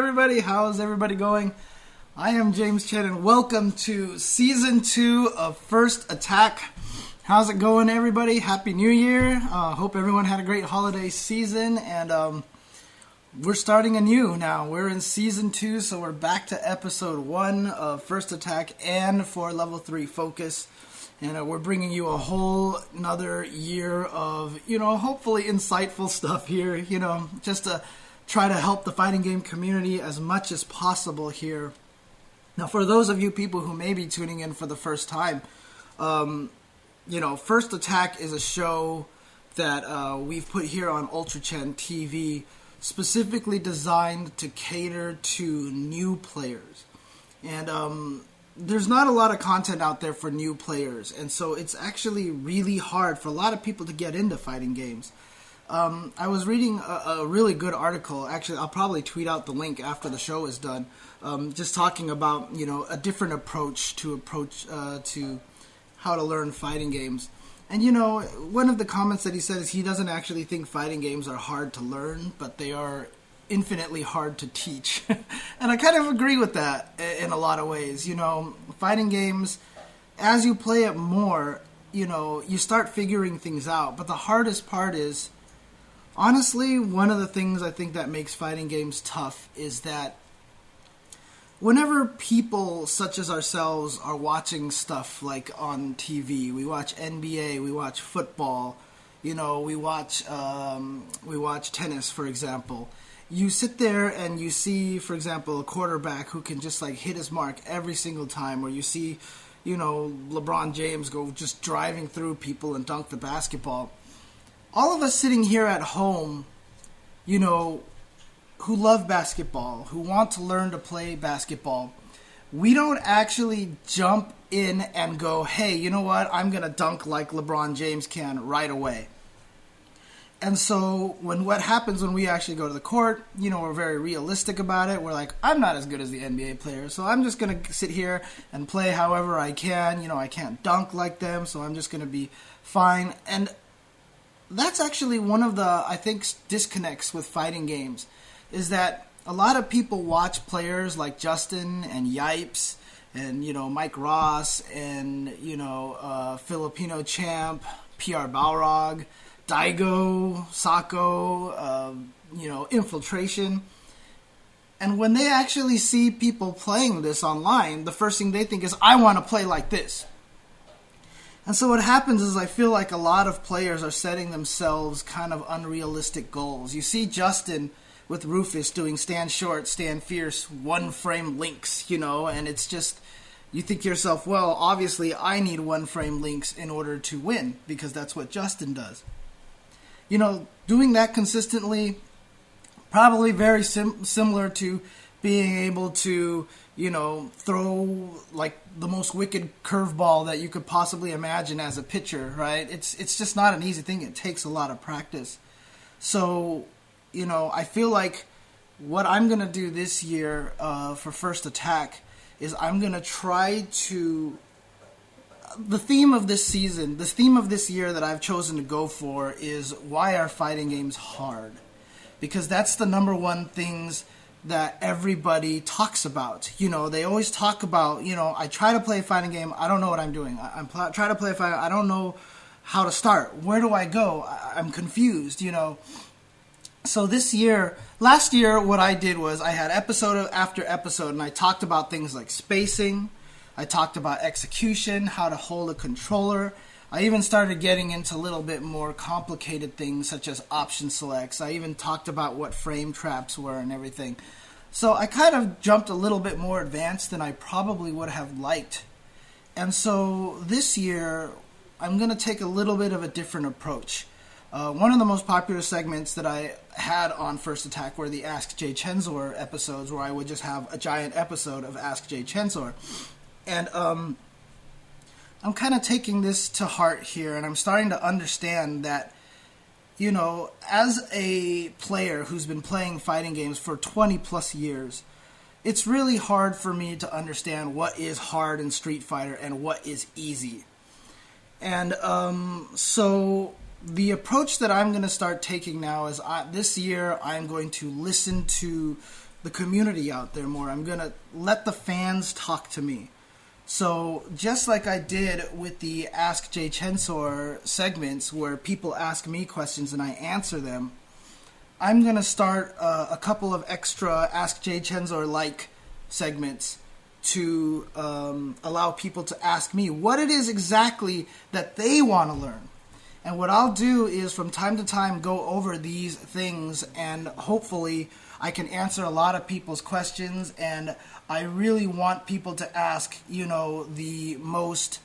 everybody. How's everybody going? I am James Chen, and welcome to Season 2 of First Attack. How's it going, everybody? Happy New Year. Hope everyone had a great holiday season, and we're starting anew now. We're in Season 2, so we're back to Episode 1 of First Attack and for Level 3 Focus. And we're bringing you a whole another year of, hopefully insightful stuff here, just to try to help the fighting game community as much as possible here. Now, for those of you people who may be tuning in for the first time, First Attack is a show that we've put here on UltraChenTV, specifically designed to cater to new players. And there's not a lot of content out there for new players, and so it's actually really hard for a lot of people to get into fighting games. I was reading a really good article. Actually, I'll probably tweet out the link after the show is done, just talking about a different approach to how to learn fighting games. And one of the comments that he said is he doesn't actually think fighting games are hard to learn, but they are infinitely hard to teach. And I kind of agree with that in a lot of ways. Fighting games, as you play it more, you start figuring things out. But the hardest part is, honestly, one of the things I think that makes fighting games tough is that whenever people such as ourselves are watching stuff like on TV, we watch NBA, we watch football, we watch tennis, for example. You sit there and you see, for example, a quarterback who can just hit his mark every single time, or you see, LeBron James go just driving through people and dunk the basketball. All of us sitting here at home, who love basketball, who want to learn to play basketball, we don't actually jump in and go, hey, you know what, I'm going to dunk like LeBron James can right away. And so what happens when we actually go to the court, we're very realistic about it. We're like, I'm not as good as the NBA players, so I'm just going to sit here and play however I can. I can't dunk like them, so I'm just going to be fine. And that's actually one of the, I think, disconnects with fighting games, is that a lot of people watch players like Justin and Yipes and, Mike Ross and, Filipino champ, PR Balrog, Daigo, Sako, Infiltration. And when they actually see people playing this online, the first thing they think is, I want to play like this. And so what happens is I feel like a lot of players are setting themselves kind of unrealistic goals. You see Justin with Rufus doing stand short, stand fierce, one frame links, and it's just, you think to yourself, well, obviously I need one frame links in order to win, because that's what Justin does. Doing that consistently, probably very similar to being able to, throw like the most wicked curveball that you could possibly imagine as a pitcher, right? It's just not an easy thing. It takes a lot of practice. So, I feel like what I'm going to do this year for First Attack is I'm going to try to... The theme of this season, the theme of this year that I've chosen to go for is, why are fighting games hard? Because that's the number one things that everybody talks about. They always talk about, I try to play a fighting game, I don't know what I'm doing. I'm trying to play a fighting, I don't know how to start. Where do I go? I'm confused, So last year, what I did was I had episode after episode, and I talked about things like spacing. I talked about execution, how to hold a controller. I even started getting into a little bit more complicated things such as option selects. I even talked about what frame traps were and everything. So I kind of jumped a little bit more advanced than I probably would have liked. And so this year, I'm going to take a little bit of a different approach. One of the most popular segments that I had on First Attack were the Ask jchensor episodes, where I would just have a giant episode of Ask jchensor. And I'm kind of taking this to heart here, and I'm starting to understand that, as a player who's been playing fighting games for 20 plus years, it's really hard for me to understand what is hard in Street Fighter and what is easy. And so the approach that I'm going to start taking now is this year I'm going to listen to the community out there more. I'm going to let the fans talk to me. So just like I did with the Ask jchensor segments where people ask me questions and I answer them, I'm going to start a couple of extra Ask jchensor-like segments to allow people to ask me what it is exactly that they want to learn. And what I'll do is from time to time go over these things, and hopefully I can answer a lot of people's questions. And I really want people to ask, the most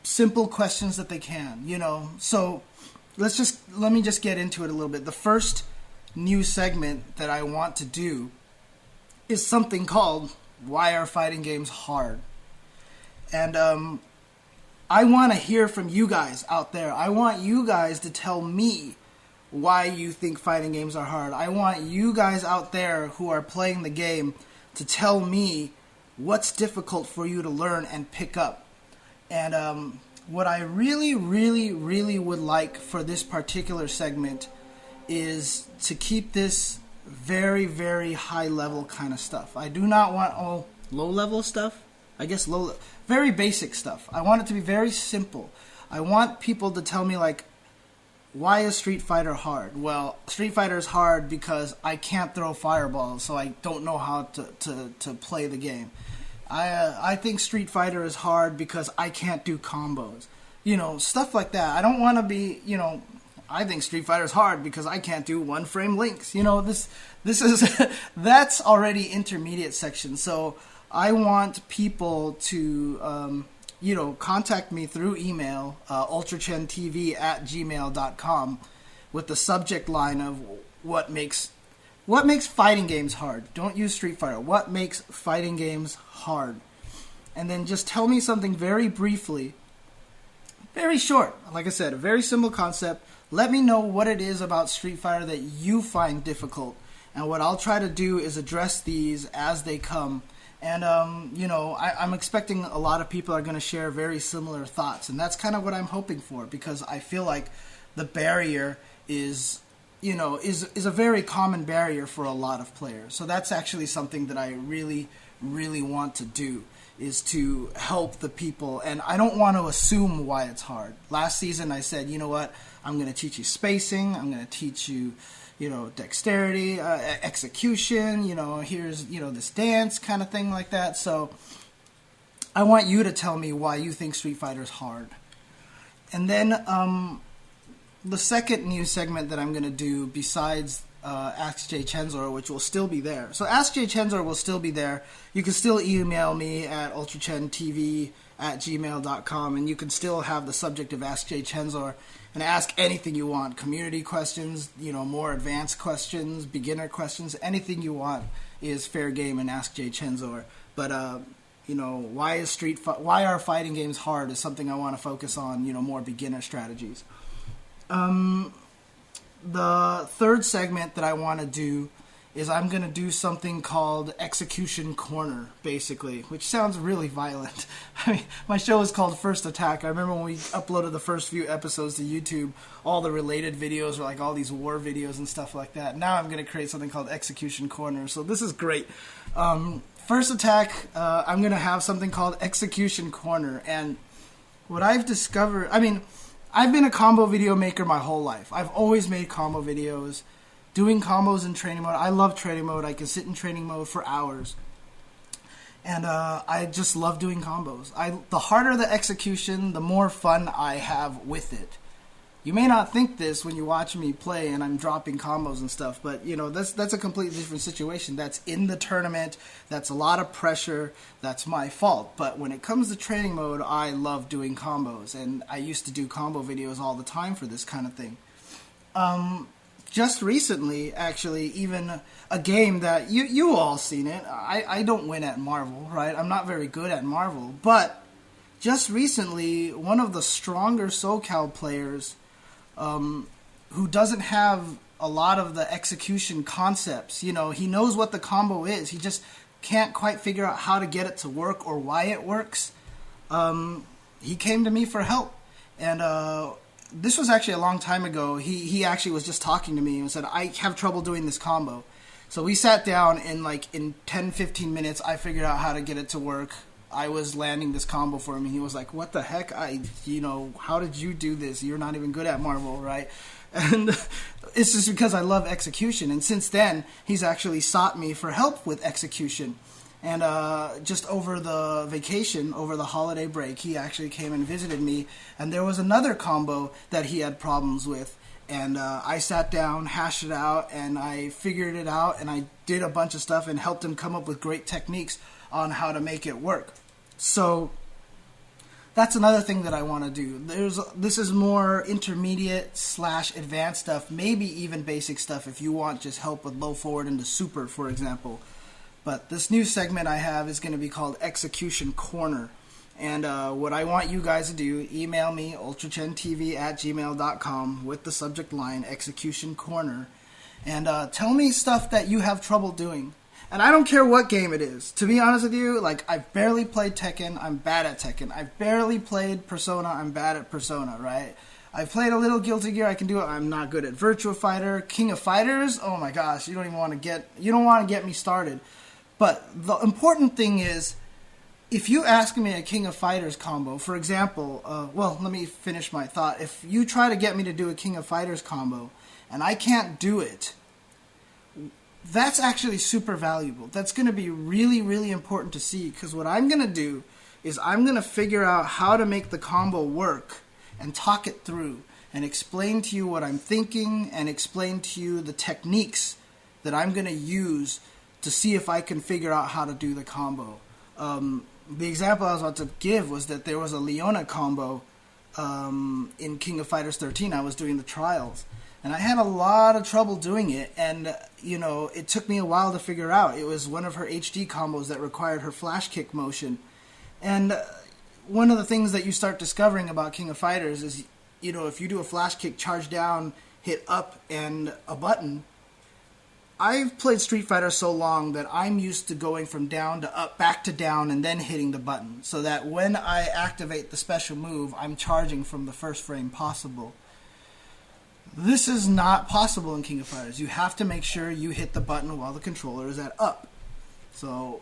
simple questions that they can, So let me just get into it a little bit. The first new segment that I want to do is something called Why Are Fighting Games Hard? And I want to hear from you guys out there. I want you guys to tell me why you think fighting games are hard. I want you guys out there who are playing the game to tell me what's difficult for you to learn and pick up. And what I really, really, really would like for this particular segment is to keep this very, very high level kind of stuff. I do not want all low level stuff. I guess very basic stuff. I want it to be very simple. I want people to tell me, like, why is Street Fighter hard? Well, Street Fighter is hard because I can't throw fireballs, so I don't know how to play the game. I think Street Fighter is hard because I can't do combos. Stuff like that. I don't want to be, I think Street Fighter is hard because I can't do one-frame links. This is that's already intermediate section. So I want people to, contact me through email, ultrachentv@gmail.com, with the subject line of what makes fighting games hard. Don't use Street Fighter. What makes fighting games hard? And then just tell me something very briefly, very short. Like I said, a very simple concept. Let me know what it is about Street Fighter that you find difficult. And what I'll try to do is address these as they come. And, I'm expecting a lot of people are going to share very similar thoughts. And that's kind of what I'm hoping for, because I feel like the barrier is a very common barrier for a lot of players. So that's actually something that I really, really want to do, is to help the people. And I don't want to assume why it's hard. Last season I said, I'm going to teach you spacing. I'm going to teach you, dexterity, execution, here's, this dance kind of thing like that. So I want you to tell me why you think Street Fighter is hard. And then the second new segment that I'm going to do besides Ask jchensor, which will still be there. So Ask jchensor will still be there. You can still email me at ultrachentv@gmail.com, and you can still have the subject of Ask jchensor and ask anything you want. Community questions, more advanced questions, beginner questions, anything you want is fair game in Ask jchensor. But why are fighting games hard is something I want to focus on, more beginner strategies. The third segment that I want to do is I'm going to do something called Execution Corner, basically, which sounds really violent. I mean, my show is called First Attack. I remember when we uploaded the first few episodes to YouTube, all the related videos were like all these war videos and stuff like that. Now I'm going to create something called Execution Corner, so this is great. First Attack, I'm going to have something called Execution Corner, and what I've discovered, I've been a combo video maker my whole life. I've always made combo videos, doing combos in training mode. I love training mode. I can sit in training mode for hours. And I just love doing combos. The harder the execution, the more fun I have with it. You may not think this when you watch me play and I'm dropping combos and stuff, but that's a completely different situation. That's in the tournament. That's a lot of pressure. That's my fault. But when it comes to training mode, I love doing combos, and I used to do combo videos all the time for this kind of thing. Just recently, actually, even a game that you all seen it. I don't win at Marvel, right? I'm not very good at Marvel, but just recently, one of the stronger SoCal players, who doesn't have a lot of the execution concepts. He knows what the combo is. He just can't quite figure out how to get it to work or why it works. He came to me for help. And this was actually a long time ago. He actually was just talking to me and said, I have trouble doing this combo. So we sat down, and in 10-15 minutes, I figured out how to get it to work. I was landing this combo for him, and he was like, "What the heck? How did you do this? You're not even good at Marvel, right?" And it's just because I love execution. And since then, he's actually sought me for help with execution. And just over the vacation, over the holiday break, he actually came and visited me. And there was another combo that he had problems with. And I sat down, hashed it out, and I figured it out. And I did a bunch of stuff and helped him come up with great techniques on how to make it work. So that's another thing that I want to do. This is more intermediate / advanced stuff, maybe even basic stuff if you want just help with low forward into super, for example. But this new segment I have is going to be called Execution Corner. And what I want you guys to do, email me, ultrachentv@gmail.com with the subject line, Execution Corner. And tell me stuff that you have trouble doing. And I don't care what game it is. To be honest with you, I've barely played Tekken, I'm bad at Tekken. I've barely played Persona, I'm bad at Persona, right? I've played a little Guilty Gear, I can do it, I'm not good at Virtua Fighter. King of Fighters, oh my gosh, you don't want to get me started. But the important thing is, if you ask me a King of Fighters combo, for example, let me finish my thought. If you try to get me to do a King of Fighters combo, and I can't do it, that's actually super valuable. That's going to be really, really important to see, because what I'm going to do is I'm going to figure out how to make the combo work and talk it through and explain to you what I'm thinking and explain to you the techniques that I'm going to use to see if I can figure out how to do the combo. The example I was about to give was that there was a Leona combo in King of Fighters 13. I was doing the trials. And I had a lot of trouble doing it, and, it took me a while to figure out. It was one of her HD combos that required her flash kick motion. And one of the things that you start discovering about King of Fighters is, if you do a flash kick, charge down, hit up, and a button. I've played Street Fighter so long that I'm used to going from down to up, back to down, and then hitting the button, so that when I activate the special move, I'm charging from the first frame possible. This is not possible in King of Fighters. You have to make sure you hit the button while the controller is at up. So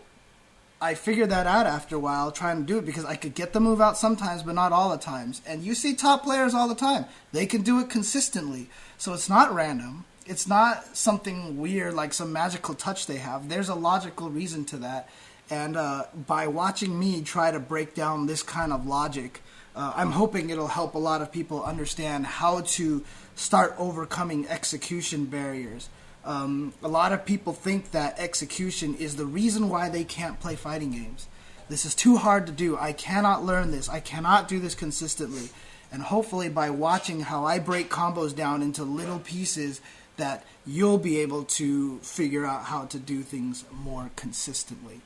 I figured that out after a while trying to do it, because I could get the move out sometimes, but not all the times. And you see top players all the time. They can do it consistently. So it's not random. It's not something weird like some magical touch they have. There's a logical reason to that. And by watching me try to break down this kind of logic, I'm hoping it'll help a lot of people understand how to start overcoming execution barriers. A lot of people think that execution is the reason why they can't play fighting games. This is too hard to do. I cannot learn this. I cannot do this consistently. And hopefully by watching how I break combos down into little pieces, that you'll be able to figure out how to do things more consistently.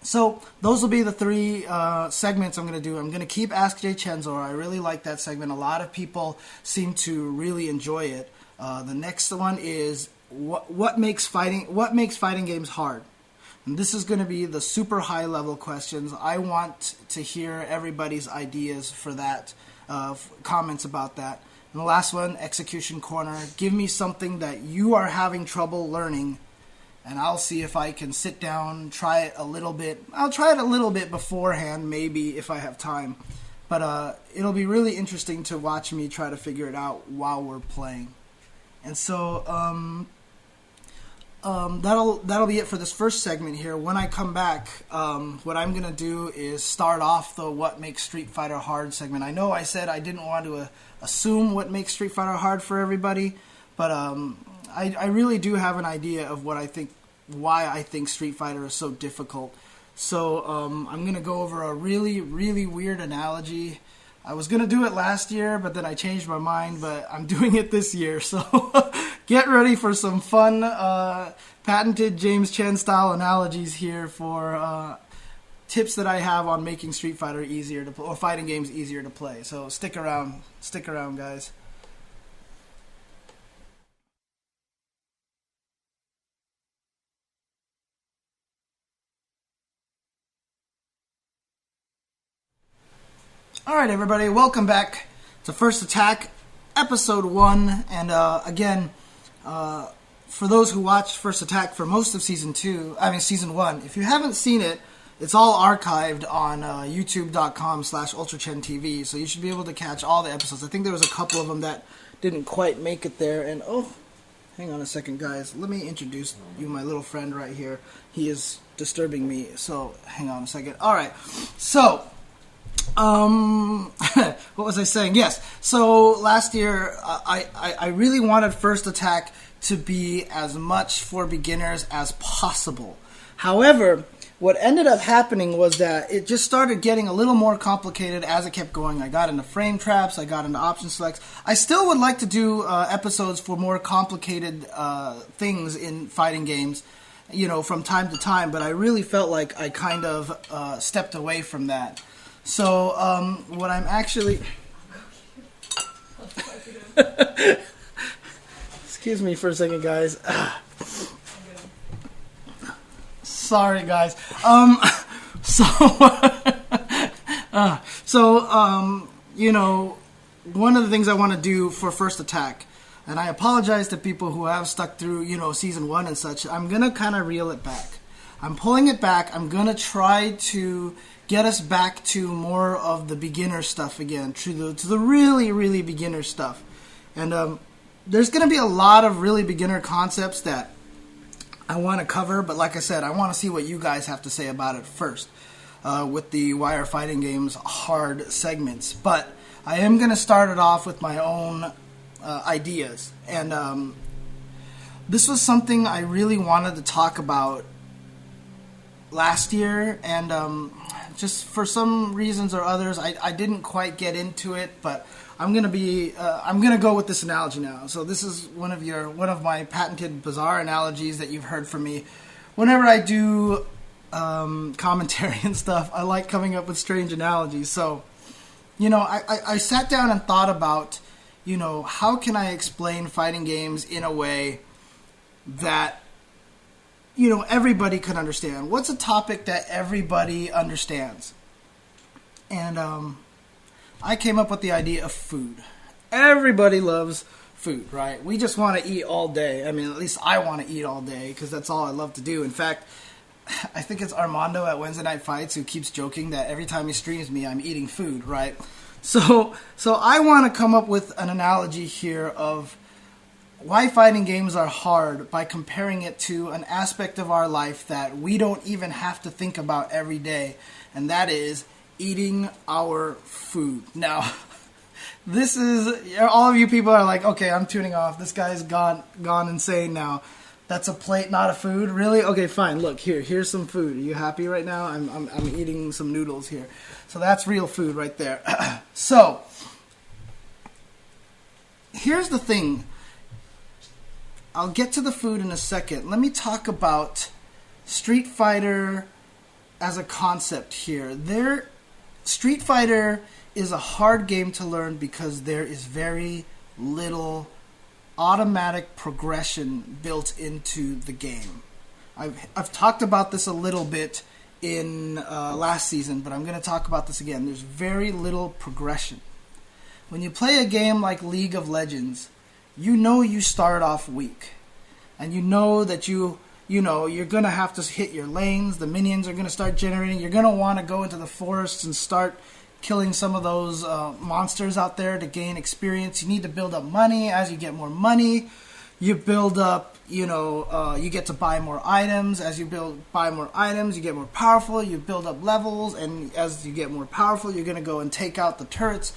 So those will be the three segments I'm going to do. I'm going to keep Ask jchensor. I really like that segment. A lot of people seem to really enjoy it. The next one is what makes fighting games hard. And this is going to be the super high level questions. I want to hear everybody's ideas for that, comments about that. And the last one, Execution Corner. Give me something that you are having trouble learning, and I'll see if I can sit down, try it a little bit. I'll try it a little bit beforehand, maybe, if I have time. But it'll be really interesting to watch me try to figure it out while we're playing. And so that'll be it for this first segment here. When I come back, what I'm going to do is start off the What Makes Street Fighter Hard segment. I know I said I didn't want to assume what makes Street Fighter hard for everybody, but I really do have an idea of why I think Street Fighter is so difficult. So I'm going to go over a really, really weird analogy. I was going to do it last year, but then I changed my mind, but I'm doing it this year. So get ready for some fun, patented James Chen style analogies here for tips that I have on making Street Fighter easier to play, or fighting games easier to play. So stick around, guys. Alright everybody, welcome back to First Attack, Episode 1, and again, for those who watched First Attack for most of season 1, if you haven't seen it, it's all archived on youtube.com/UltraChenTV, so you should be able to catch all the episodes. I think there was a couple of them that didn't quite make it there, and hang on a second, guys. Let me introduce you my little friend right here. He is disturbing me, so hang on a second. Alright, so, what was I saying? Yes, so last year, I really wanted First Attack to be as much for beginners as possible. However, what ended up happening was that it just started getting a little more complicated as it kept going. I got into frame traps, I got into option selects. I still would like to do episodes for more complicated things in fighting games, from time to time, but I really felt like I kind of stepped away from that. So, what I'm actually... Excuse me for a second, guys. Sorry, guys. One of the things I want to do for First Attack, and I apologize to people who have stuck through, season 1 and such, I'm going to kind of reel it back. I'm pulling it back. I'm going to try to get us back to more of the beginner stuff again, to the really, really beginner stuff. And there's going to be a lot of really beginner concepts that I want to cover, but like I said, I want to see what you guys have to say about it first with the Why Are Fighting Games hard segments. But I am going to start it off with my own ideas. And this was something I really wanted to talk about last year, and just for some reasons or others, I didn't quite get into it, but I'm gonna go with this analogy now. So this is one of my patented bizarre analogies that you've heard from me. Whenever I do commentary and stuff, I like coming up with strange analogies. So, I sat down and thought about, how can I explain fighting games in a way that, everybody could understand? What's a topic that everybody understands? And I came up with the idea of food. Everybody loves food, right? We just want to eat all day. I mean, at least I want to eat all day because that's all I love to do. In fact, I think it's Armando at Wednesday Night Fights who keeps joking that every time he streams me, I'm eating food, right? So I want to come up with an analogy here of why fighting games are hard by comparing it to an aspect of our life that we don't even have to think about every day, and that is eating our food. Now, this is, all of you people are like, okay, I'm tuning off. This guy's gone insane now. That's a plate, not a food? Really? Okay, fine. Look, here's some food. Are you happy right now? I'm eating some noodles here. So that's real food right there. So, here's the thing. I'll get to the food in a second. Let me talk about Street Fighter as a concept here. Street Fighter is a hard game to learn because there is very little automatic progression built into the game. I've talked about this a little bit in last season, but I'm going to talk about this again. There's very little progression. When you play a game like League of Legends, you start off weak. And you know that you're going to have to hit your lanes. The minions are going to start generating. You're going to want to go into the forests and start killing some of those monsters out there to gain experience. You need to build up money. As you get more money, you build up, you get to buy more items. As you buy more items, you get more powerful. You build up levels. And as you get more powerful, you're going to go and take out the turrets.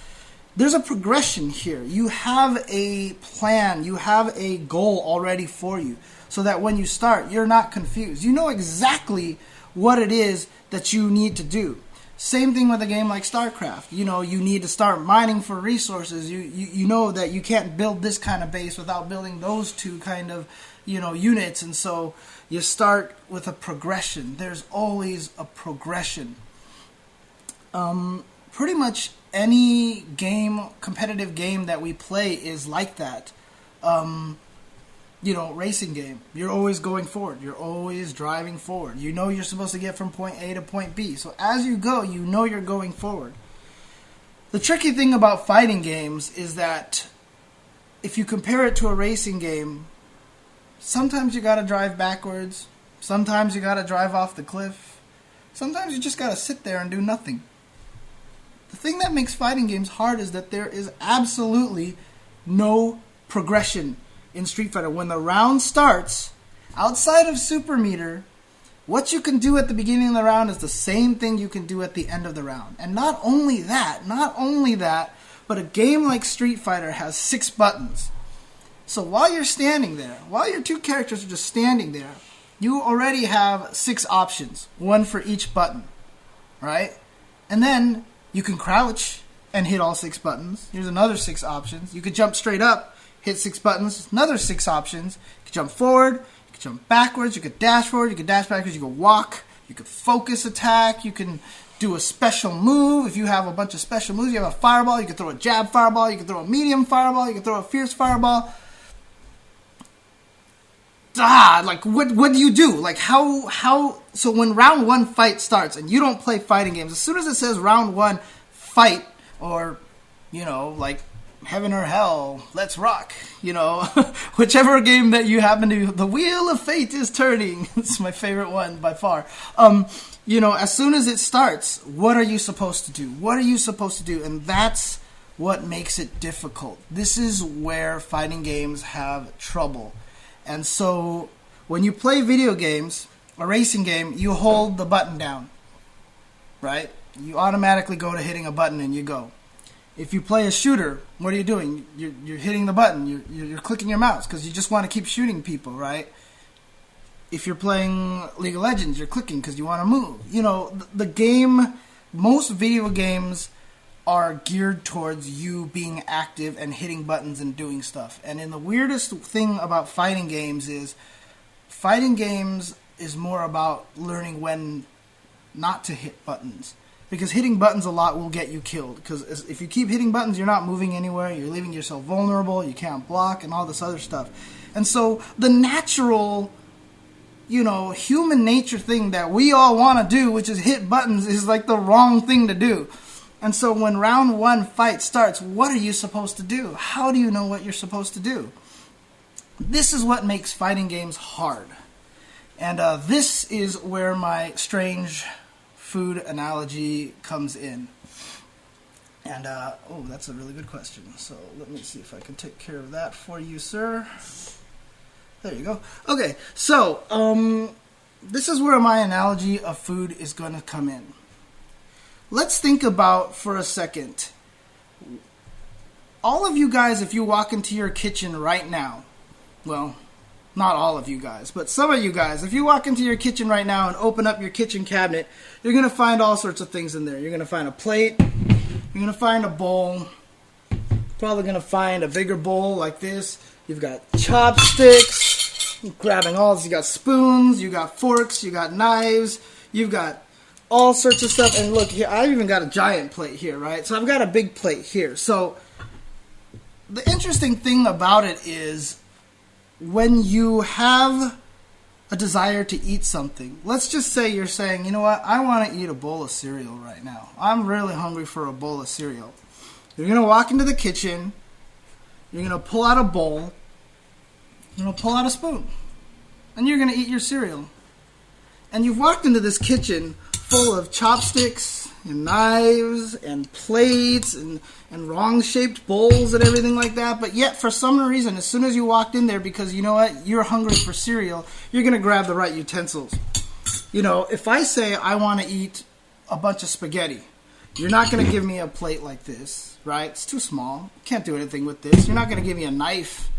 There's a progression here. You have a plan. You have a goal already for you, so that when you start, you're not confused. You know exactly what it is that you need to do. Same thing with a game like StarCraft. You need to start mining for resources. You know that you can't build this kind of base without building those two kind of, units. And so you start with a progression. There's always a progression. Pretty much any competitive game that we play is like that. Racing game. You're always going forward. You're always driving forward. You're supposed to get from point A to point B. So as you go, you're going forward. The tricky thing about fighting games is that if you compare it to a racing game, Sometimes you gotta drive backwards. Sometimes you gotta drive off the cliff. Sometimes you just gotta sit there and do nothing. The thing that makes fighting games hard is that there is absolutely no progression in Street Fighter. When the round starts, outside of Super Meter, what you can do at the beginning of the round is the same thing you can do at the end of the round. And not only that, but a game like Street Fighter has 6 buttons. So while you're standing there, while your two characters are just standing there, you already have 6 options, one for each button, right? And then you can crouch and hit all 6 buttons. Here's another 6 options. You could jump straight up, hit 6 buttons, another 6 options. You could jump forward, you could jump backwards, you could dash forward, you could dash backwards, you could walk, you could focus attack, you can do a special move. If you have a bunch of special moves, you have a fireball, you can throw a jab fireball, you can throw a medium fireball, you can throw a fierce fireball. Like what do you do? Like how so when round 1 fight starts and you don't play fighting games, as soon as it says round 1 fight, or like Heaven or Hell, Let's Rock, whichever game that you happen to, the Wheel of Fate is turning. It's my favorite one by far. As soon as it starts, what are you supposed to do? What are you supposed to do? And that's what makes it difficult. This is where fighting games have trouble. And so when you play video games, a racing game, you hold the button down, right? You automatically go to hitting a button and you go. If you play a shooter, what are you doing? You're hitting the button. You're clicking your mouse because you just want to keep shooting people, right? If you're playing League of Legends, you're clicking because you want to move. The game, most video games are geared towards you being active and hitting buttons and doing stuff. And the weirdest thing about fighting games is more about learning when not to hit buttons. Because hitting buttons a lot will get you killed. Because if you keep hitting buttons, you're not moving anywhere, you're leaving yourself vulnerable, you can't block, and all this other stuff. And so the natural, human nature thing that we all want to do, which is hit buttons, is like the wrong thing to do. And so when round 1 fight starts, what are you supposed to do? How do you know what you're supposed to do? This is what makes fighting games hard. And this is where my strange food analogy comes in. And, that's a really good question. So let me see if I can take care of that for you, sir. There you go. Okay, so this is where my analogy of food is going to come in. Let's think about for a second. All of you guys, if you walk into your kitchen right now, well, not all of you guys, but some of you guys, if you walk into your kitchen right now and open up your kitchen cabinet, you're going to find all sorts of things in there. You're going to find a plate, you're going to find a bowl, probably going to find a bigger bowl like this. You've got chopsticks, grabbing all this. You got spoons, you got forks, you got knives, you've got all sorts of stuff. And look here, I've even got a giant plate here, right? So I've got a big plate here. So the interesting thing about it is when you have a desire to eat something, let's just say you're saying, you know what, I want to eat a bowl of cereal right now. I'm really hungry for a bowl of cereal. You're going to walk into the kitchen, you're going to pull out a bowl, you're going to pull out a spoon, and you're going to eat your cereal. And you've walked into this kitchen full of chopsticks and knives and plates and wrong-shaped bowls and everything like that. But yet, for some reason, as soon as you walked in there, because you know what, you're hungry for cereal, you're going to grab the right utensils. You know, if I say I want to eat a bunch of spaghetti, you're not going to give me a plate like this, right? It's too small. You can't do anything with this. You're not going to give me a knife,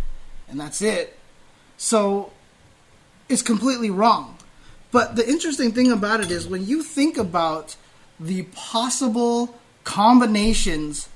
and that's it. So it's completely wrong. But the interesting thing about it is when you think about the possible combinations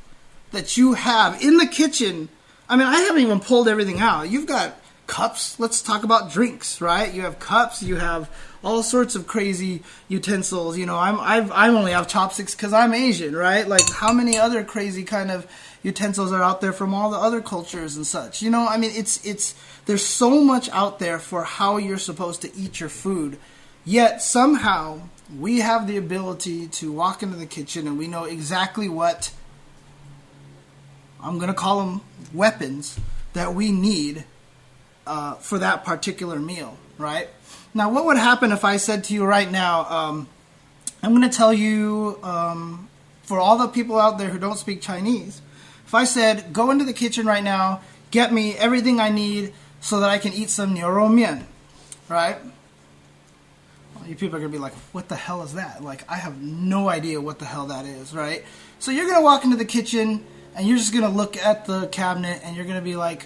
that you have in the kitchen, I mean, I haven't even pulled everything out. You've got cups. Let's talk about drinks, right? You have cups. You have all sorts of crazy utensils. You know, I only have chopsticks because I'm Asian, right? Like, how many other crazy kind of utensils are out there from all the other cultures and such? You know, I mean, it's there's so much out there for how you're supposed to eat your food. Yet somehow we have the ability to walk into the kitchen and we know exactly what, I'm going to call them weapons, that we need for that particular meal, right? Now, what would happen if I said to you right now, I'm going to tell you, for all the people out there who don't speak Chinese, if I said, go into the kitchen right now, get me everything I need so that I can eat some niu rou mian, right? Well, you people are going to be like, what the hell is that? Like, I have no idea what the hell that is, right? So you're going to walk into the kitchen and you're just going to look at the cabinet and you're going to be like,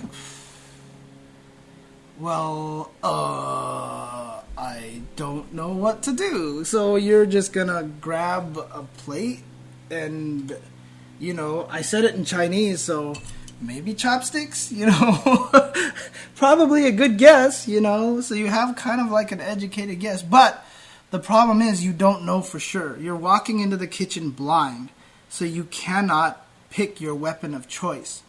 well, I don't know what to do. So you're just going to grab a plate and, you know, I said it in Chinese, so maybe chopsticks, you know. Probably a good guess, you know. So you have kind of like an educated guess. But the problem is you don't know for sure. You're walking into the kitchen blind, so you cannot pick your weapon of choice.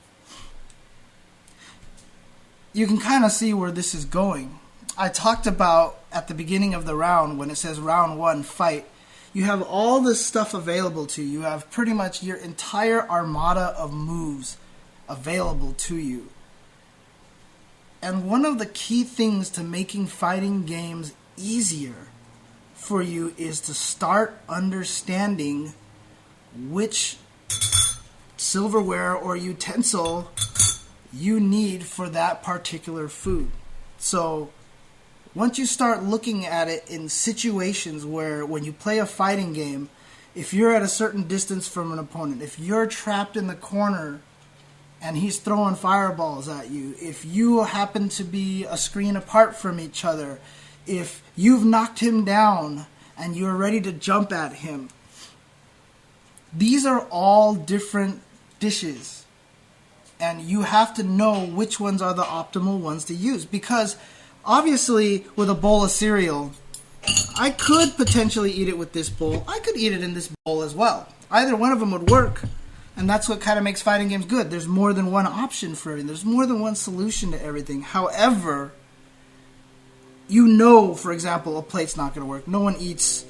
You can kind of see where this is going. I talked about at the beginning of the round, when it says round 1, fight, you have all this stuff available to you. You have pretty much your entire armada of moves available to you. And one of the key things to making fighting games easier for you is to start understanding which silverware or utensil you need for that particular food. So once you start looking at it in situations where when you play a fighting game, if you're at a certain distance from an opponent, if you're trapped in the corner and he's throwing fireballs at you, if you happen to be a screen apart from each other, if you've knocked him down and you're ready to jump at him, these are all different dishes. And you have to know which ones are the optimal ones to use. Because obviously with a bowl of cereal, I could potentially eat it with this bowl. I could eat it in this bowl as well. Either one of them would work. And that's what kind of makes fighting games good. There's more than one option for everything. There's more than one solution to everything. However, you know, for example, a plate's not going to work. No one eats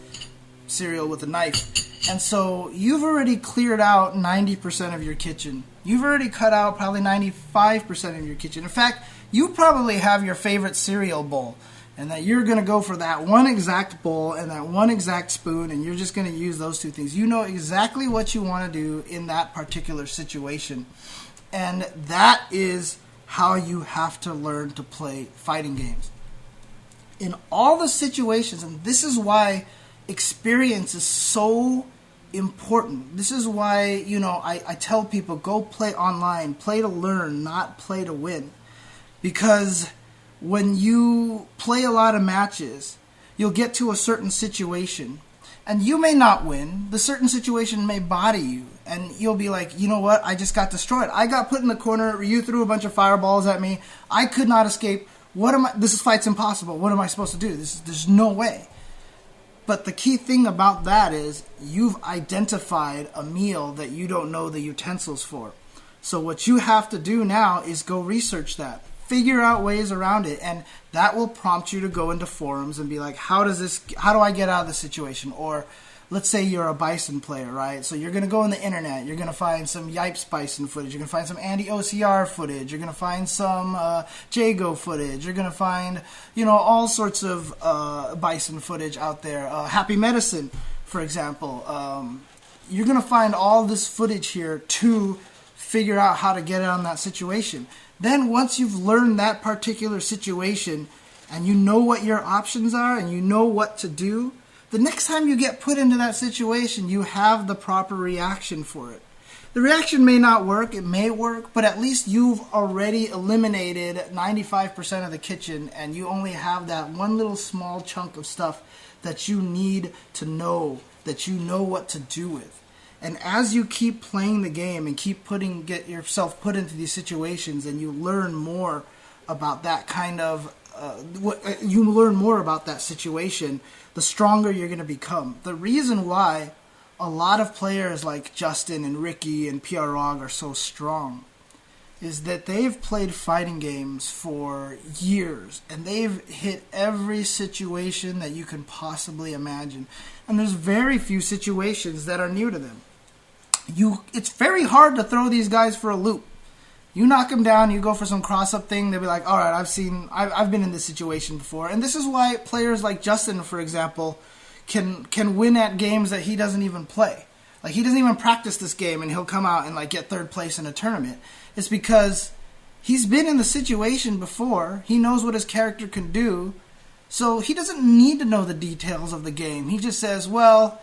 cereal with a knife. And so you've already cleared out 90% of your kitchen. You've already cut out probably 95% of your kitchen. In fact, you probably have your favorite cereal bowl, and that you're going to go for that one exact bowl and that one exact spoon, and you're just going to use those two things. You know exactly what you want to do in that particular situation. And that is how you have to learn to play fighting games. In all the situations, and this is why experience is so important. This is why, you know, I tell people, go play online, play to learn, not play to win. Because when you play a lot of matches, you'll get to a certain situation, and you may not win. The certain situation may body you, and you'll be like, you know what, I just got destroyed. I got put in the corner, you threw a bunch of fireballs at me, I could not escape. This fight's impossible. What am I supposed to do? There's no way. But the key thing about that is you've identified a meal that you don't know the utensils for. So what you have to do now is go research that. Figure out ways around it, and that will prompt you to go into forums and be like, how do I get out of this situation? Or let's say you're a Bison player, right? So you're going to go on the internet, you're going to find some Yipes Bison footage, you're going to find some Andy OCR footage, you're going to find some Jago footage, you're going to find, you know, all sorts of Bison footage out there. Happy Medicine, for example. You're going to find all this footage here to figure out how to get out of that situation. Then once you've learned that particular situation and you know what your options are and you know what to do, the next time you get put into that situation, you have the proper reaction for it. The reaction may not work, it may work, but at least you've already eliminated 95% of the kitchen and you only have that one little small chunk of stuff that you need to know, that you know what to do with. And as you keep playing the game and get yourself put into these situations and you learn more about that kind of, you learn more about that situation, the stronger you're going to become. The reason why a lot of players like Justin and Ricky and PROG are so strong is that they've played fighting games for years and they've hit every situation that you can possibly imagine. And there's very few situations that are new to them. It's very hard to throw these guys for a loop. You knock them down, you go for some cross-up thing, they'll be like, all right, I've been in this situation before. And this is why players like Justin, for example, can win at games that he doesn't even play. Like, he doesn't even practice this game, and he'll come out and, like, get third place in a tournament. It's because he's been in the situation before. He knows what his character can do. So he doesn't need to know the details of the game. He just says, well,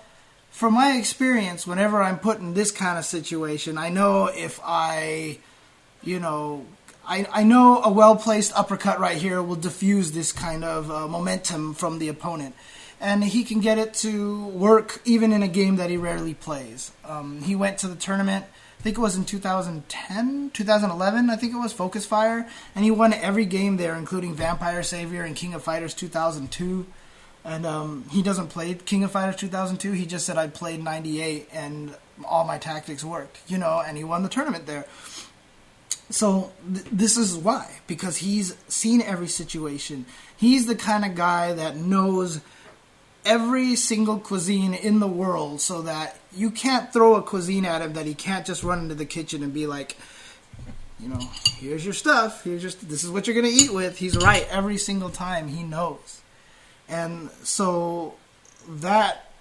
from my experience, whenever I'm put in this kind of situation, I know if I know a well-placed uppercut right here will diffuse this kind of momentum from the opponent. And he can get it to work even in a game that he rarely plays. He went to the tournament, I think it was in 2011, I think it was, Focus Fire, and he won every game there, including Vampire Savior and King of Fighters 2002. And he doesn't play King of Fighters 2002, he just said, I played 98 and all my tactics worked, and he won the tournament there. So this is why, because he's seen every situation. He's the kind of guy that knows every single cuisine in the world, so that you can't throw a cuisine at him that he can't just run into the kitchen and be like, here's your stuff, this is what you're going to eat with. He's right every single time. He knows. And so that,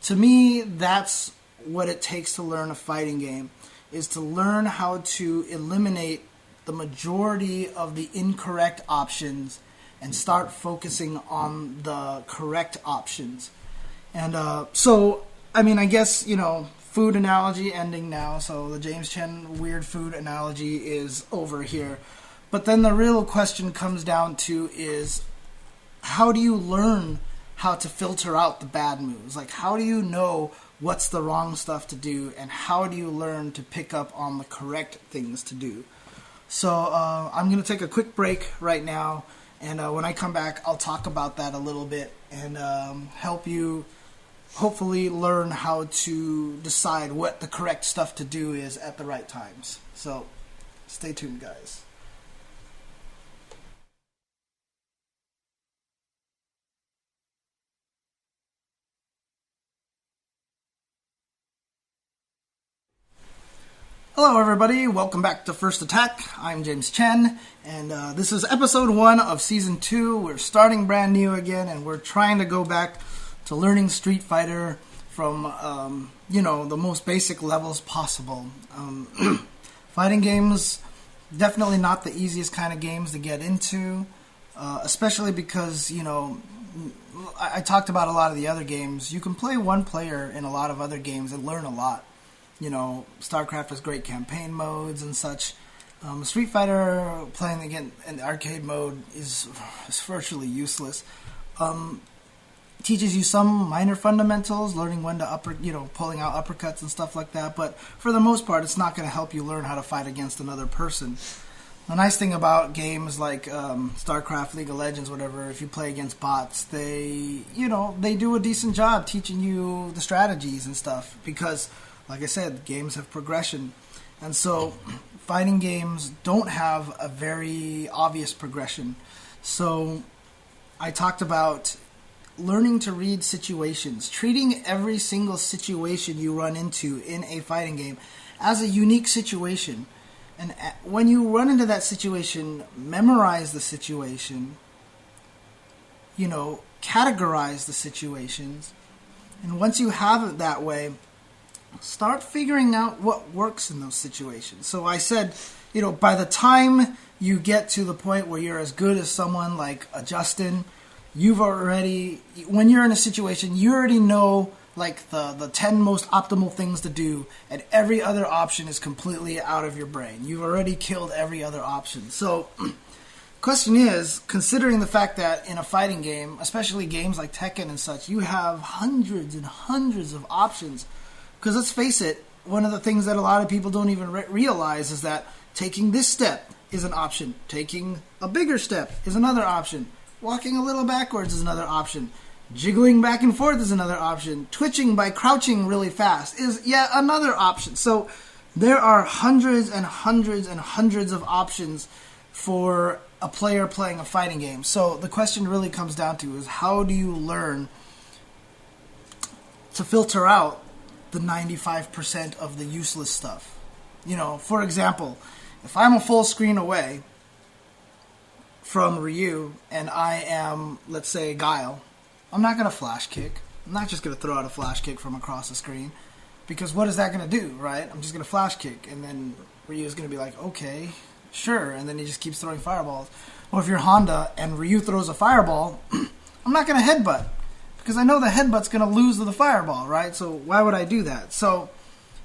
to me, that's what it takes to learn a fighting game, is to learn how to eliminate the majority of the incorrect options and start focusing on the correct options. And so, I mean, I guess, food analogy ending now, so the James Chen weird food analogy is over here. But then the real question comes down to is, how do you learn how to filter out the bad moves? Like, how do you know what's the wrong stuff to do, and how do you learn to pick up on the correct things to do? So I'm going to take a quick break right now, and when I come back, I'll talk about that a little bit and help you hopefully learn how to decide what the correct stuff to do is at the right times. So stay tuned, guys. Hello everybody, welcome back to First Attack. I'm James Chen, and this is episode 1 of season 2. We're starting brand new again, and we're trying to go back to learning Street Fighter from, the most basic levels possible. Fighting games, definitely not the easiest kind of games to get into, especially because, I talked about a lot of the other games. You can play one player in a lot of other games and learn a lot. StarCraft has great campaign modes and such. Street Fighter, playing again in the arcade mode, is virtually useless. Teaches you some minor fundamentals, learning when to pulling out uppercuts and stuff like that. But for the most part, it's not going to help you learn how to fight against another person. The nice thing about games like StarCraft, League of Legends, whatever, if you play against bots, they do a decent job teaching you the strategies and stuff, because, like I said, games have progression. And so fighting games don't have a very obvious progression. So I talked about learning to read situations, treating every single situation you run into in a fighting game as a unique situation. And when you run into that situation, memorize the situation, categorize the situations. And once you have it that way, start figuring out what works in those situations. So I said, by the time you get to the point where you're as good as someone like a Justin, when you're in a situation, you already know like the 10 most optimal things to do, and every other option is completely out of your brain. You've already killed every other option. So question is, considering the fact that in a fighting game, especially games like Tekken and such, you have hundreds and hundreds of options. Because let's face it, one of the things that a lot of people don't even realize is that taking this step is an option. Taking a bigger step is another option. Walking a little backwards is another option. Jiggling back and forth is another option. Twitching by crouching really fast is yet another option. So there are hundreds and hundreds and hundreds of options for a player playing a fighting game. So the question really comes down to is, how do you learn to filter out the 95% of the useless stuff? For example, if I'm a full screen away from Ryu and I am, let's say, Guile, I'm not going to flash kick. I'm not just going to throw out a flash kick from across the screen, because what is that going to do, right? I'm just going to flash kick, and then Ryu is going to be like, okay, sure, and then he just keeps throwing fireballs. Or if you're Honda and Ryu throws a fireball, I'm not going to headbutt, because I know the headbutt's going to lose to the fireball, right? So why would I do that? So,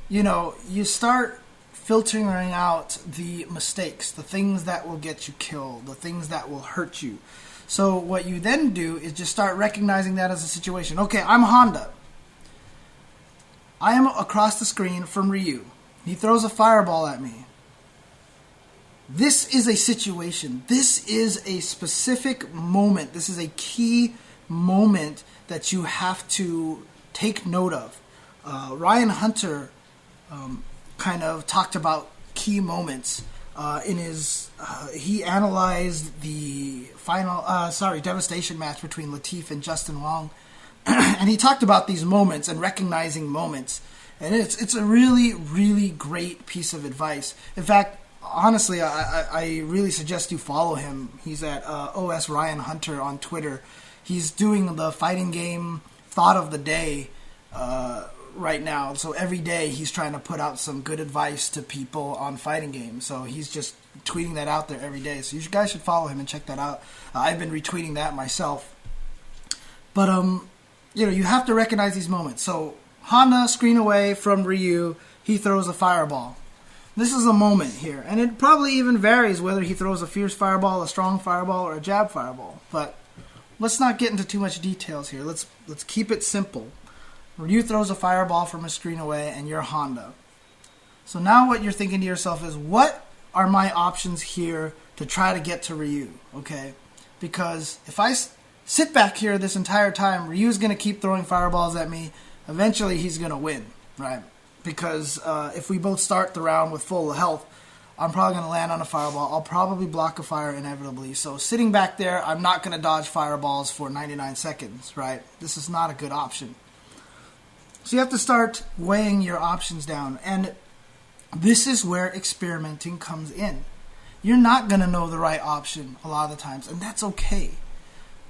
you start filtering out the mistakes, the things that will get you killed, the things that will hurt you. So what you then do is just start recognizing that as a situation. Okay, I'm Honda. I am across the screen from Ryu. He throws a fireball at me. This is a situation. This is a specific moment. This is a key moment that you have to take note of. Ryan Hunter kind of talked about key moments in his. He analyzed the devastation match between Latif and Justin Wong, and he talked about these moments and recognizing moments. And it's a really, really great piece of advice. In fact, honestly, I really suggest you follow him. He's at OS Ryan Hunter on Twitter. He's doing the fighting game thought of the day right now. So every day he's trying to put out some good advice to people on fighting games. So he's just tweeting that out there every day. So you guys should follow him and check that out. I've been retweeting that myself. But you have to recognize these moments. So Honda, screen away from Ryu, he throws a fireball. This is a moment here, and it probably even varies whether he throws a fierce fireball, a strong fireball, or a jab fireball. But let's not get into too much details here. Let's keep it simple. Ryu throws a fireball from a screen away, and you're Honda. So now what you're thinking to yourself is, what are my options here to try to get to Ryu? Okay, because if I sit back here this entire time, Ryu's going to keep throwing fireballs at me. Eventually, he's going to win, right? Because if we both start the round with full health, I'm probably going to land on a fireball. I'll probably block a fire inevitably. So sitting back there, I'm not going to dodge fireballs for 99 seconds, right? This is not a good option. So you have to start weighing your options down. And this is where experimenting comes in. You're not going to know the right option a lot of the times, and that's okay.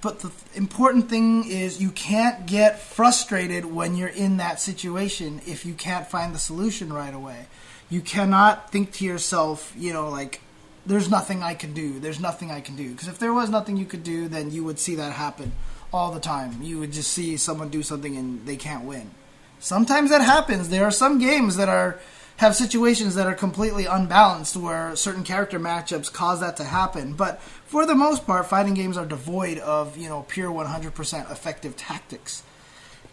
But the important thing is you can't get frustrated when you're in that situation if you can't find the solution right away. You cannot think to yourself, there's nothing I can do. There's nothing I can do. Because if there was nothing you could do, then you would see that happen all the time. You would just see someone do something and they can't win. Sometimes that happens. There are some games that have situations that are completely unbalanced where certain character matchups cause that to happen. But for the most part, fighting games are devoid of, pure 100% effective tactics.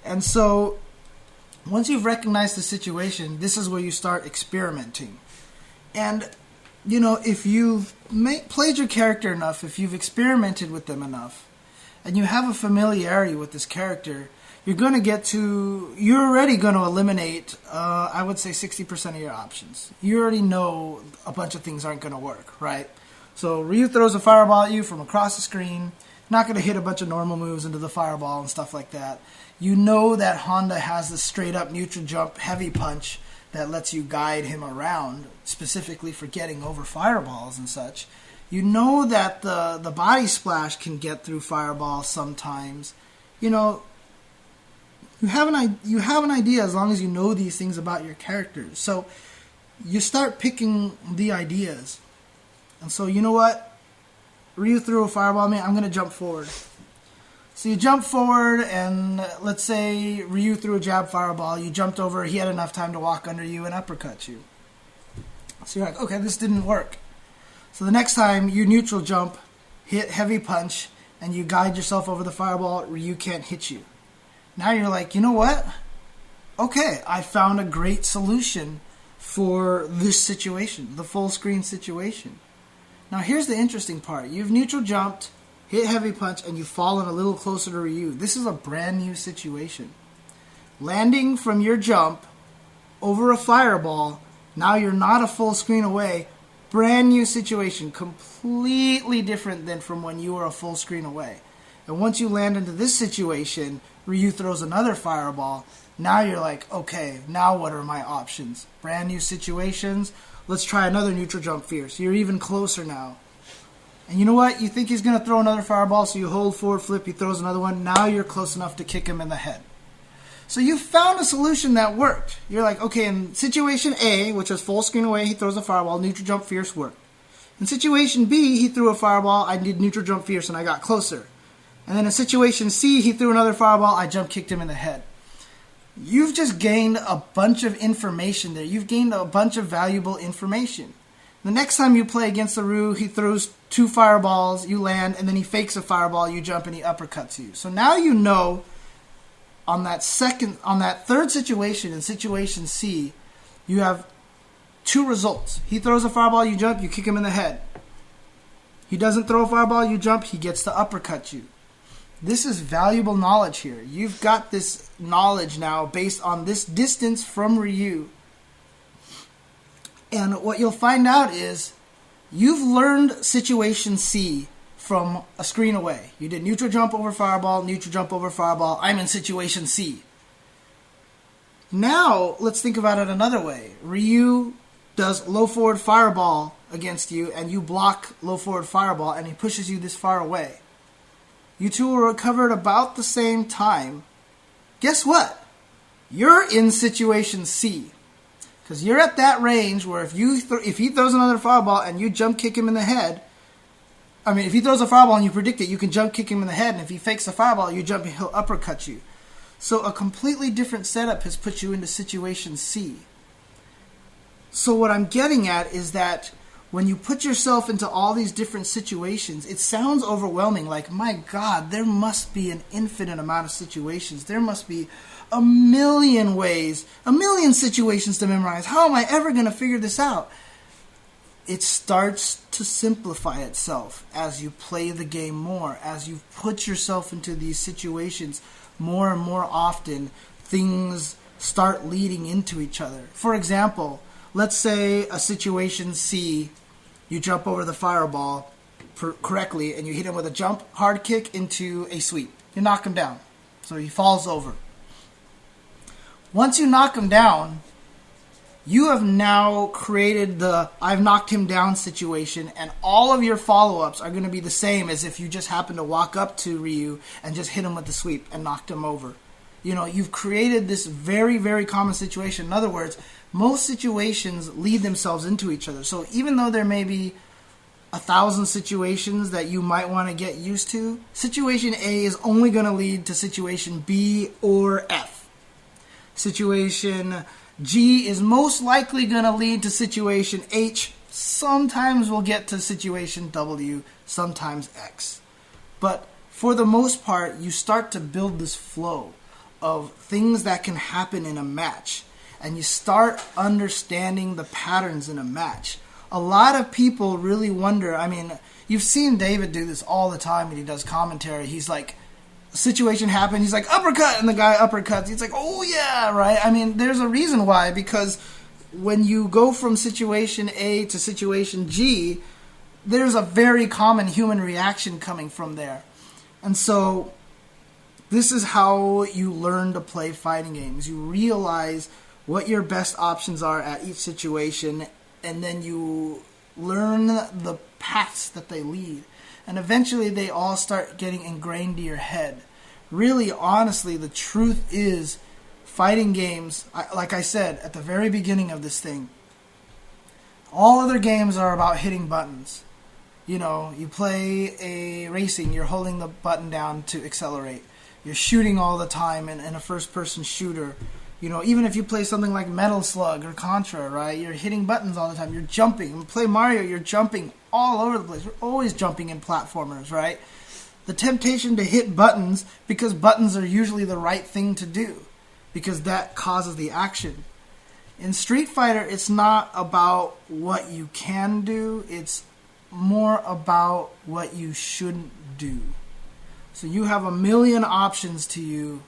And so once you've recognized the situation, this is where you start experimenting. And, if you've played your character enough, if you've experimented with them enough, and you have a familiarity with this character, you're already going to eliminate, I would say 60% of your options. You already know a bunch of things aren't going to work, right? So Ryu throws a fireball at you from across the screen. Not going to hit a bunch of normal moves into the fireball and stuff like that. You know that Honda has this straight up neutral jump heavy punch that lets you guide him around, specifically for getting over fireballs and such. You know that the body splash can get through fireballs sometimes. You have an idea as long as you know these things about your characters. So you start picking the ideas. And so you know what? Ryu threw a fireball at me. I'm going to jump forward. So you jump forward, and let's say Ryu threw a jab fireball. You jumped over. He had enough time to walk under you and uppercut you. So you're like, okay, this didn't work. So the next time you neutral jump, hit heavy punch, and you guide yourself over the fireball, Ryu can't hit you. Now you're like, you know what? Okay, I found a great solution for this situation, the full screen situation. Now here's the interesting part. You've neutral jumped, hit heavy punch, and you've fallen a little closer to Ryu. This is a brand new situation. Landing from your jump over a fireball, now you're not a full screen away. Brand new situation, completely different than from when you were a full screen away. And once you land into this situation, Ryu throws another fireball. Now you're like, okay, now what are my options? Brand new situations. let's try another neutral jump fierce. You're even closer now. And you know what? You think he's going to throw another fireball, so you hold forward flip, he throws another one. Now you're close enough to kick him in the head. So you found a solution that worked. You're like, okay, in situation A, which was full screen away, he throws a fireball, neutral jump fierce worked. In situation B, he threw a fireball, I did neutral jump fierce, and I got closer. And then in situation C, he threw another fireball, I jump kicked him in the head. You've just gained a bunch of information there. You've gained a bunch of valuable information. The next time you play against the Ryu, he throws 2 fireballs, you land, and then he fakes a fireball, you jump, and he uppercuts you. So now you know on that third situation, in situation C, you have 2 results. He throws a fireball, you jump, you kick him in the head. He doesn't throw a fireball, you jump, he gets to uppercut you. This is valuable knowledge here. You've got this knowledge now based on this distance from Ryu. And what you'll find out is you've learned situation C from a screen away. You did neutral jump over fireball, neutral jump over fireball. I'm in situation C. Now, let's think about it another way. Ryu does low forward fireball against you, and you block low forward fireball, and he pushes you this far away. You two will recover at about the same time. Guess what? You're in situation C. Because you're at that range where if he throws another fireball and you jump kick him in the head, if he throws a fireball and you predict it, you can jump kick him in the head, and if he fakes a fireball, you jump and he'll uppercut you. So a completely different setup has put you into situation C. So what I'm getting at is that when you put yourself into all these different situations, it sounds overwhelming. Like, my God, there must be an infinite amount of situations. There must be a million ways, a million situations to memorize. How am I ever going to figure this out? It starts to simplify itself as you play the game more, as you put yourself into these situations more and more often. Things start leading into each other. For example, let's say a situation C, you jump over the fireball correctly and you hit him with a jump hard kick into a sweep. You knock him down, so he falls over. Once you knock him down, you have now created the I've knocked him down situation, and all of your follow-ups are going to be the same as if you just happened to walk up to Ryu and just hit him with the sweep and knocked him over. You know, you've created this very, very common situation. In other words, most situations lead themselves into each other. So even though there may be 1,000 situations that you might want to get used to, situation A is only going to lead to situation B or F. Situation G is most likely going to lead to situation H. Sometimes we'll get to situation W, sometimes X. But for the most part, you start to build this flow of things that can happen in a match. And you start understanding the patterns in a match. A lot of people really wonder, you've seen David do this all the time when he does commentary. He's like, situation happened, he's like, uppercut, and the guy uppercuts. He's like, oh yeah, right? There's a reason why, because when you go from situation A to situation G, there's a very common human reaction coming from there. And so this is how you learn to play fighting games. You realize what your best options are at each situation, and then you learn the paths that they lead. And eventually they all start getting ingrained to your head. Really, honestly, the truth is fighting games, like I said at the very beginning of this thing, all other games are about hitting buttons. You know, you play a racing, you're holding the button down to accelerate. You're shooting all the time in a first-person shooter. You know, even if you play something like Metal Slug or Contra, right? You're hitting buttons all the time. You're jumping. When you play Mario, you're jumping all over the place. We're always jumping in platformers, right? The temptation to hit buttons, because buttons are usually the right thing to do, because that causes the action. In Street Fighter, it's not about what you can do. It's more about what you shouldn't do. So you have a million options to you.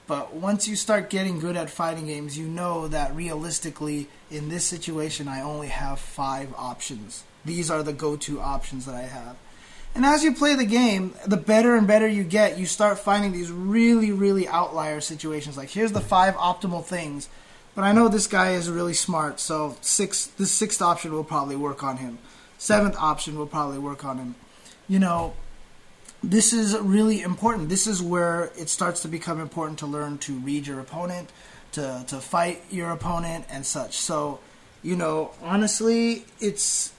But once you start getting good at fighting games, you know that realistically, in this situation, I only have 5 options. These are the go-to options that I have. And as you play the game, the better and better you get, you start finding these really, really outlier situations. Like, here's the 5 optimal things. But I know this guy is really smart, so this sixth option will probably work on him. Seventh option will probably work on him. You know, this is really important. This is where it starts to become important to learn to read your opponent, to fight your opponent and such. So, you know, honestly, it's...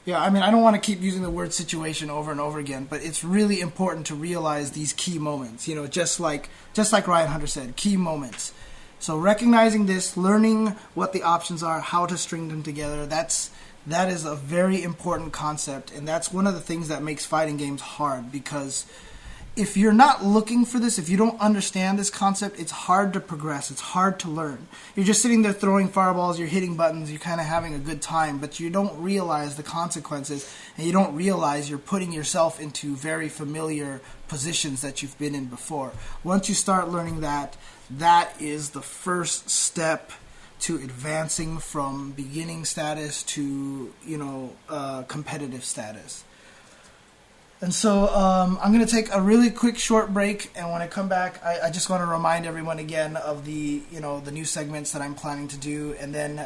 Yeah, I mean, I don't want to keep using the word situation over and over again, but it's really important to realize these key moments. You know, just like Ryan Hunter said, key moments. So recognizing this, learning what the options are, how to string them together, that is a very important concept, and that's one of the things that makes fighting games hard, because if you're not looking for this, if you don't understand this concept, it's hard to progress, it's hard to learn. You're just sitting there throwing fireballs, you're hitting buttons, you're kind of having a good time, but you don't realize the consequences, and you don't realize you're putting yourself into very familiar positions that you've been in before. Once you start learning that, that is the first step to advancing from beginning status to, you know, competitive status. And so I'm going to take a really quick short break, and when I come back, I just want to remind everyone again of the, you know, the new segments that I'm planning to do, and then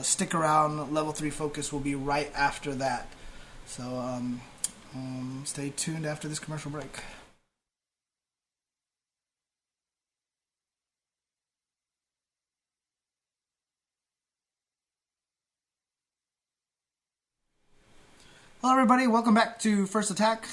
stick around. Level 3 Focus will be right after that. So stay tuned after this commercial break. Hello everybody, welcome back to First Attack.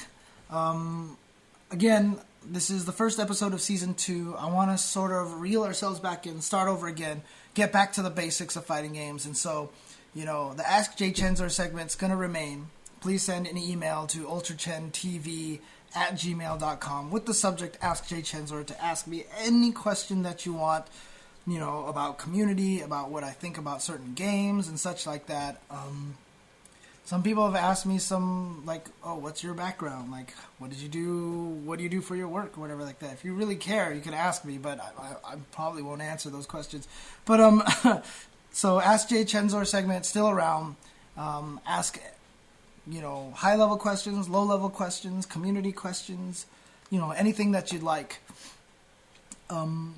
Again, this is the first episode of Season 2. I want to sort of reel ourselves back in, start over again, get back to the basics of fighting games. And so, you know, the Ask jchensor segment's going to remain. Please send an email to ultrachentv@gmail.com with the subject Ask jchensor to ask me any question that you want, you know, about community, about what I think about certain games and such like that. Some people have asked me some, like, oh, what's your background? Like, what did you do? What do you do for your work? Or whatever like that. If you really care, you can ask me, but I probably won't answer those questions. But, so Ask jchensor segment still around. Ask, you know, high-level questions, low-level questions, community questions, you know, anything that you'd like. The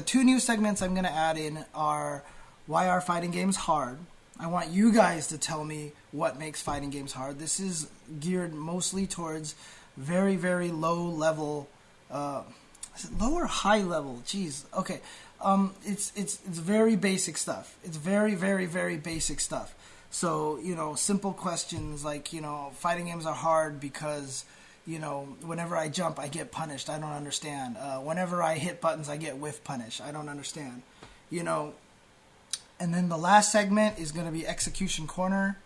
two new segments I'm going to add in are why are fighting games hard? I want you guys to tell me what makes fighting games hard. This is geared mostly towards very, very low level. Is it low or high level? Jeez. Okay. It's very basic stuff. It's very, very, very basic stuff. So, you know, simple questions like, you know, fighting games are hard because, you know, whenever I jump, I get punished. I don't understand. Whenever I hit buttons, I get whiff punished. I don't understand. You know. And then the last segment is going to be Execution Corner.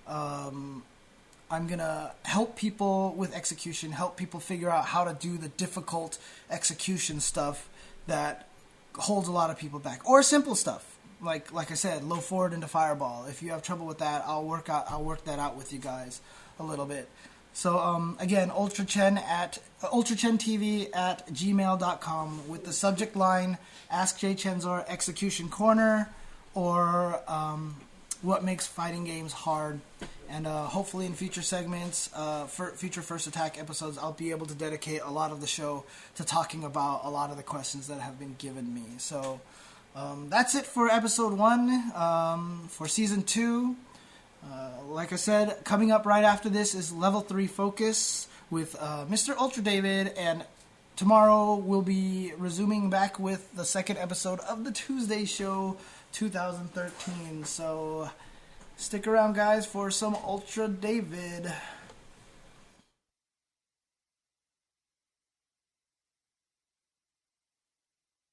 I'm going to help people with execution, help people figure out how to do the difficult execution stuff that holds a lot of people back. Or simple stuff, like I said, low forward into fireball. If you have trouble with that, I'll work that out with you guys a little bit. So again, UltraChenTV@gmail.com with the subject line Ask jchensor Execution Corner, or what makes fighting games hard. And hopefully in future segments, for future First Attack episodes, I'll be able to dedicate a lot of the show to talking about a lot of the questions that have been given me. So that's it for episode 1 for season 2. Like I said, coming up right after this is Level 3 Focus with Mr. Ultra David, and tomorrow we'll be resuming back with the second episode of the Tuesday show 2013. So stick around, guys, for some Ultra David.